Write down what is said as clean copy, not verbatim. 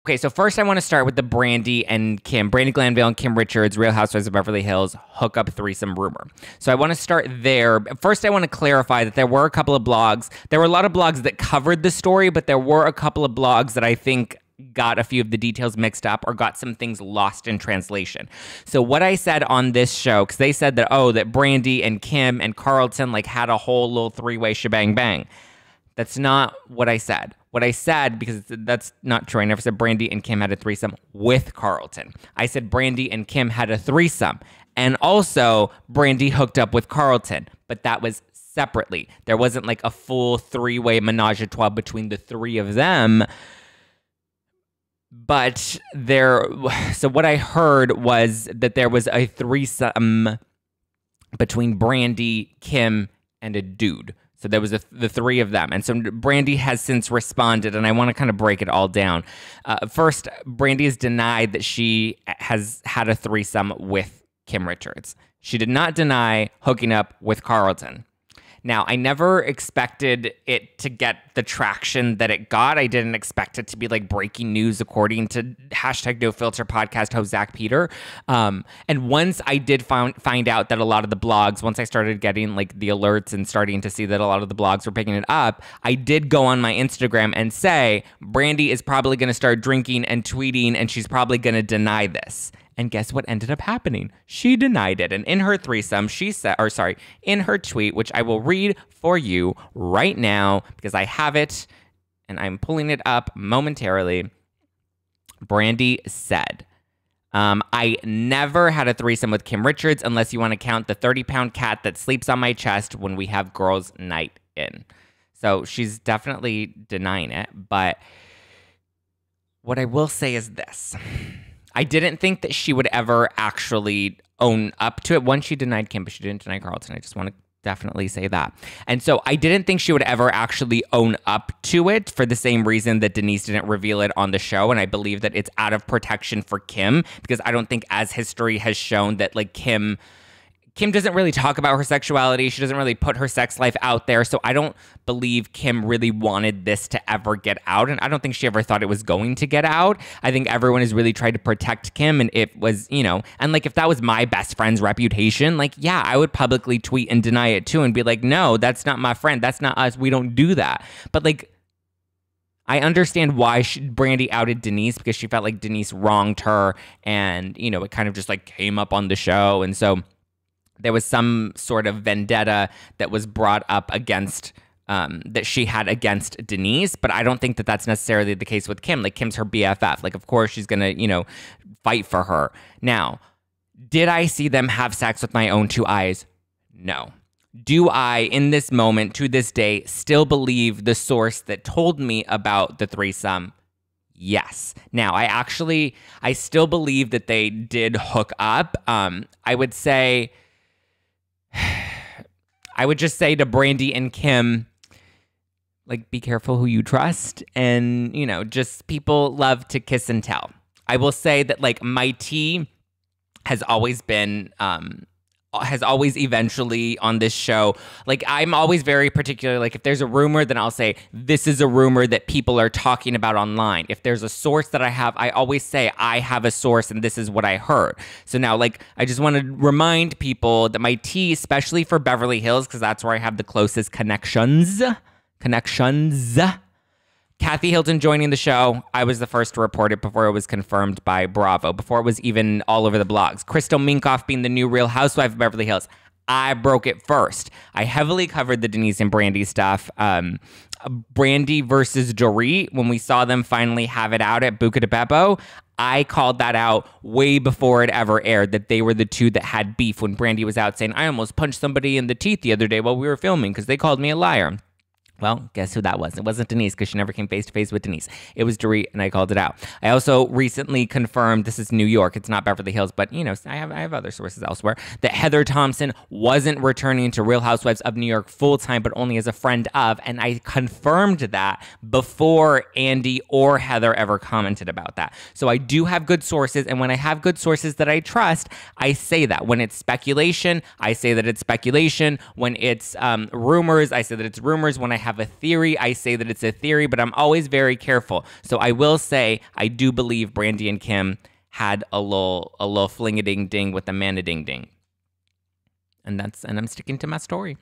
Okay, so first I want to start with the Brandi Glanville and Kim Richards, Real Housewives of Beverly Hills hookup threesome rumor. So I want to start there. First, I want to clarify that there were a couple of blogs. There were a lot of blogs that covered the story, but there were a couple of blogs that I think got a few of the details mixed up or got some things lost in translation. So what I said on this show, because they said that, that Brandi and Kim and Carlton like had a whole little three-way shebang bang. That's not what I said. What I said, because that's not true, I never said Brandi and Kim had a threesome with Carlton. I said Brandi and Kim had a threesome. And also, Brandi hooked up with Carlton. But that was separately. There wasn't like a full three-way menage a trois between the three of them. But so what I heard was that there was a threesome between Brandi, Kim, and a dude. So there was the three of them. And so Brandi has since responded, and I want to kind of break it all down. First, Brandi has denied that she has had a threesome with Kim Richards. She did not deny hooking up with Carlton. Now, I never expected it to get the traction that it got. I didn't expect it to be like breaking news, according to #NoFilter podcast host Zack Peter. And once I did find out that a lot of the blogs, once I started getting like the alerts and starting to see that a lot of the blogs were picking it up, I did go on my Instagram and say, Brandi is probably going to start drinking and tweeting, and she's probably going to deny this. And guess what ended up happening? She denied it. And in her threesome, she said, in her tweet, which I will read for you right now because I have it and I'm pulling it up momentarily. Brandi said, I never had a threesome with Kim Richards unless you want to count the 30-pound cat that sleeps on my chest when we have girls' night in. So she's definitely denying it. But what I will say is this. I didn't think that she would ever actually own up to it. One, she denied Kim, but she didn't deny Carlton. I just want to definitely say that. And so I didn't think she would ever actually own up to it for the same reason that Denise didn't reveal it on the show. And I believe that it's out of protection for Kim, because I don't think, as history has shown, that like Kim doesn't really talk about her sexuality. She doesn't really put her sex life out there. So I don't believe Kim really wanted this to ever get out. And I don't think she ever thought it was going to get out. I think everyone has really tried to protect Kim. And it was, and like if that was my best friend's reputation, like, yeah, I would publicly tweet and deny it too and be like, no, that's not my friend. That's not us. We don't do that. But like, I understand why Brandi outed Denise, because she felt like Denise wronged her. And, it kind of just like came up on the show. And so there was some sort of vendetta that was brought up against, that she had against Denise, but I don't think that that's necessarily the case with Kim. Like, Kim's her BFF. Like, of course she's gonna, fight for her. Now, did I see them have sex with my own two eyes? No. Do I, in this moment, to this day, still believe the source that told me about the threesome? Yes. Now, I still believe that they did hook up. I would just say to Brandi and Kim, like, be careful who you trust. And, just people love to kiss and tell. I will say that, like, my tea has always been, eventually on this show. Like, I'm always very particular. Like, if there's a rumor, then I'll say, this is a rumor that people are talking about online. If there's a source that I have, I always say, I have a source and this is what I heard. So now, like, I just want to remind people that my tea, especially for Beverly Hills, because that's where I have the closest connections. Kathy Hilton joining the show. I was the first to report it before it was confirmed by Bravo, before it was even all over the blogs. Crystal Minkoff being the new Real Housewife of Beverly Hills. I broke it first. I heavily covered the Denise and Brandi stuff. Brandi versus Dorit, when we saw them finally have it out at Buca de Beppo, I called that out way before it ever aired, that they were the two that had beef, when Brandi was out saying, I almost punched somebody in the teeth the other day while we were filming because they called me a liar. Well, guess who that was? It wasn't Denise, because she never came face-to-face with Denise. It was Dorit, and I called it out. I also recently confirmed, this is New York, it's not Beverly Hills, but, I have other sources elsewhere, that Heather Thompson wasn't returning to Real Housewives of New York full-time, but only as a friend of, and I confirmed that before Andy or Heather ever commented about that. So I do have good sources, and when I have good sources that I trust, I say that. When it's speculation, I say that it's speculation. When it's rumors, I say that it's rumors. When I have have a theory, I say that it's a theory, but I'm always very careful. So I will say I do believe Brandi and Kim had a little fling-a-ding-ding with the man-a-ding-ding. And I'm sticking to my story.